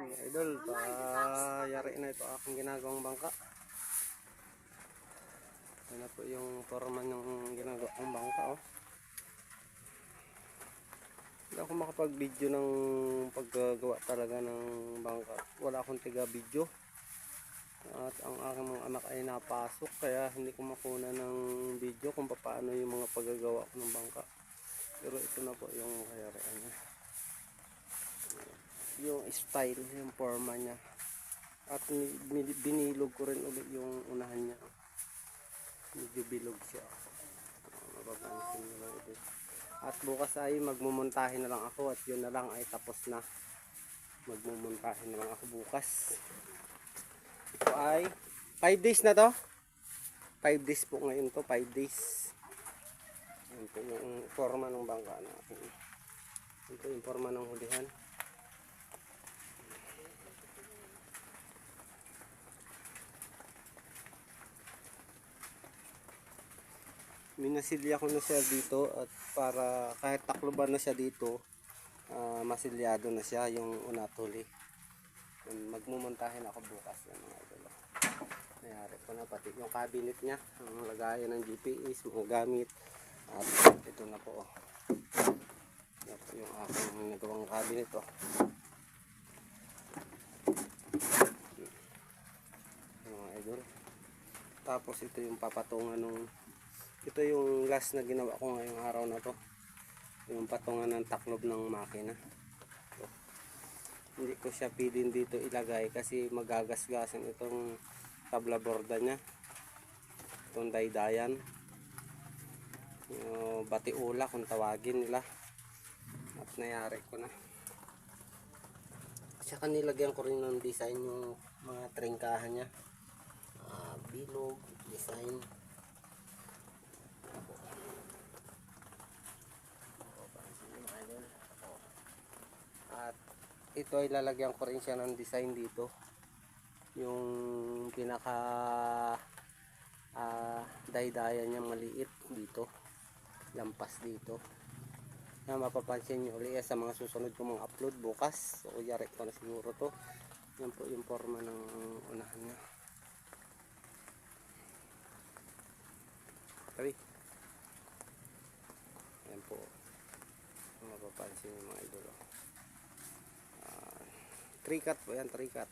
Idol, yari na ito aking ginagawang bangka. Ano po yung forma ng ginagawa kong bangka, oh. Hindi ako makapag-video ng paggagawa talaga ng bangka. Wala akong tiga-video. At ang aking mga anak ay napasok, kaya hindi ko makuna ng video kung paano yung mga paggagawa ko ng bangka. Pero ito na po yung kayarian niya. Yung style, yung forma niya. At binilog ko rin ulit yung unahan niya. Medyo bilog siya. Mapapansin nyo lang ito. At bukas ay magmumuntahin na lang ako, at yun na lang ay tapos na. Magmumuntahin na lang ako bukas. Ito ay 5 days na to. 5 days po ngayon to, 5 days. Yan po yung forma ng bangka natin. Ito yung forma ng hulihan. Minasilya ko na siya dito, at para kahit takloban na siya dito, masilyado na siya yung unatuli. Magmumontahin ako bukas yan, mga idol. Nayari ko na pati yung cabinet niya, ang lagayan ng GPS, mga gamit. At ito na po, oh. Ito po yung aking nagawang cabinet, oh. Mga idol. Tapos ito yung papatungan ng, ito yung last na ginawa ko ngayong araw na to, yung patungan ng taklob ng makina. Ito. Hindi ko siya pwedeng dito ilagay kasi magagasgasan itong tabla borda nya, itong daydayan, yung batiula kung tawagin nila. At nayari ko na, saka nilagyan ko rin ng design yung mga tringkahan nya, bilog design. At ito ay lalagyan ko rin siya ng design dito, yung pinaka daydayan niya maliit dito, lampas dito, na mapapansin nyo ulit sa mga susunod kong mga upload bukas. So yari ko na siguro to. Yan po yung forma ng unahan niya. Tabi. Yan po, mapapansin yung mga idol. 3 cut po yan, 3 cut.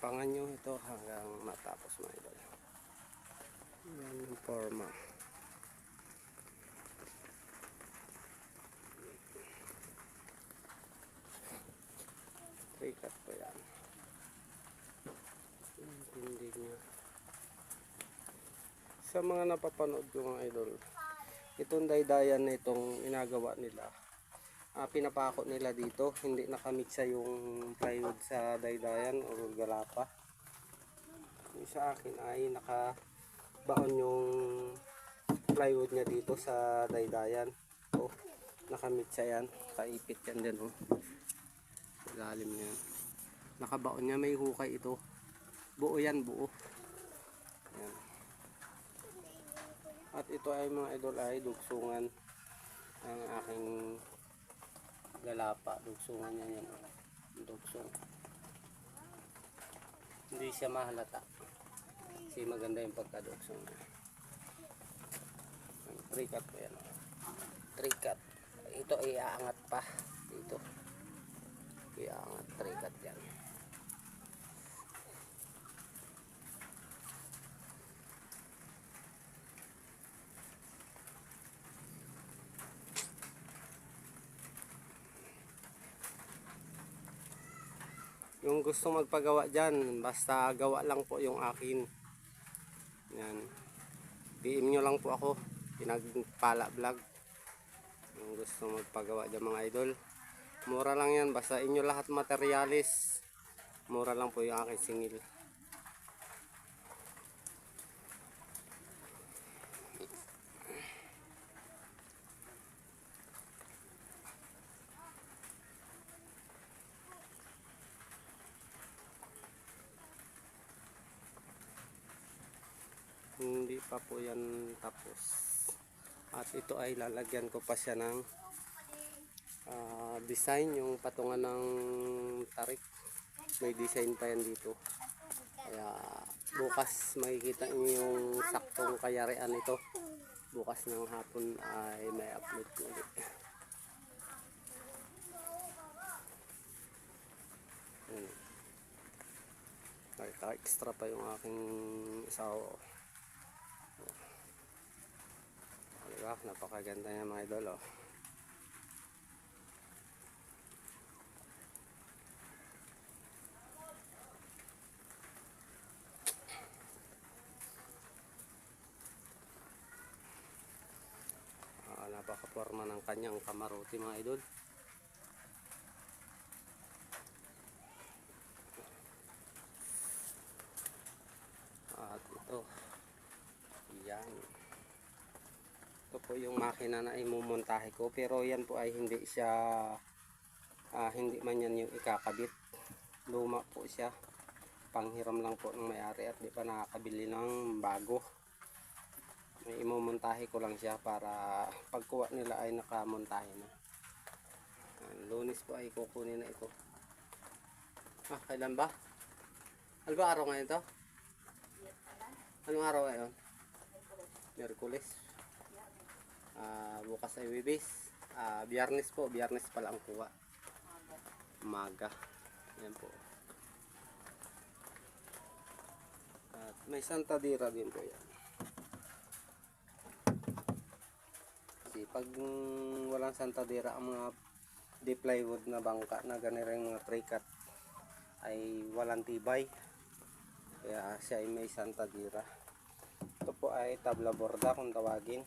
Pangan nyo ito hanggang matapos, mga idol. Yan yung forma. Cut po yan. Hindi niya. Sa mga napapanood ko, mga idol, itong daydayan na itong inagawa nila, pinapako nila dito, hindi nakamiksa yung plywood sa daydayan o galapa. Yung sa akin ay nakabaon yung plywood niya dito sa daydayan. So, nakamiksa yan, kaipit yan din, oh. Lalim niya, nakabaon niya, may hukay ito, buo yan, buo yan. At ito ay, mga idol, ay dugsungan ang aking galapa. Dugsungan niya yan, dugsong, hindi siya mahalata kasi maganda yung pagkadugsong niya. 3 cut po yan, 3 cut. Ito ay aangat pa dito, iangat 3 cut yan. Yung gusto magpagawa dyan, basta gawa lang po yung akin. Yan, PM nyo lang po ako, Pinagpala Vlog. Yung gusto magpagawa dyan, mga idol, mura lang yan, basta inyo lahat materialis, mura lang po yung aking singil. pa po yan tapos. At ito ay lalagyan ko pa siya ng design, yung patungan ng tarik. May design pa yan dito. Kaya bukas makikita niyo yung saktong kayarian nito. Bukas ng hapon ay may upload ko ulit. Naka-extra pa yung aking isaw. Diba? Napakaganda niya mga idol. Napaka-forma ng kanyang kamarote mga idol. At ito, yan, ito po yung makina na imumontahe ko, pero yan po ay hindi siya hindi man yan yung ikakabit. Luma po siya, panghiram lang po ng may-ari at di pa nakakabili ng bago. May imumontahe ko lang siya para pagkuha nila ay nakamontahe na. Lunes po ay kukunin na ito. Kailan ba? Ano ba araw ngayon to? Anong araw ngayon? Miyerkules. Bukas ay Webes. Biyernes po, Biyernes pala ang kuha. Umaga. Yan po. At may Santa Dira din po yan. Kasi pag walang Santa Dira, ang mga deep plywood na bangka na ganito yung mga pre-cut ay walang tibay. Kaya siya ay may Santa Dira. Ito po ay tabla borda kung tawagin.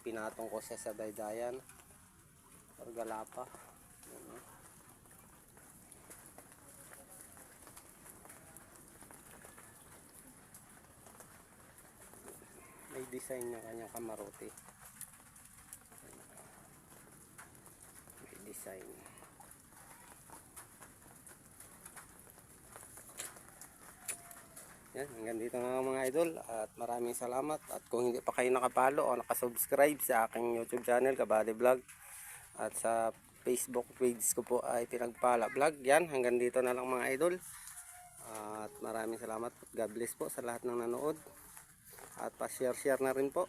Pinatong ko siya sa daydayan or galapa. May design ng kanyang kamarote. May design. Yan, hanggang dito na mga idol at maraming salamat. At kung hindi pa kayo nakapalo o nakasubscribe sa aking YouTube channel, Kabady Vlog, at sa Facebook page ko po ay Pinagpala Vlog. Yan, hanggang dito na lang mga idol. At maraming salamat. God bless po sa lahat ng nanood. At pa-share na rin po.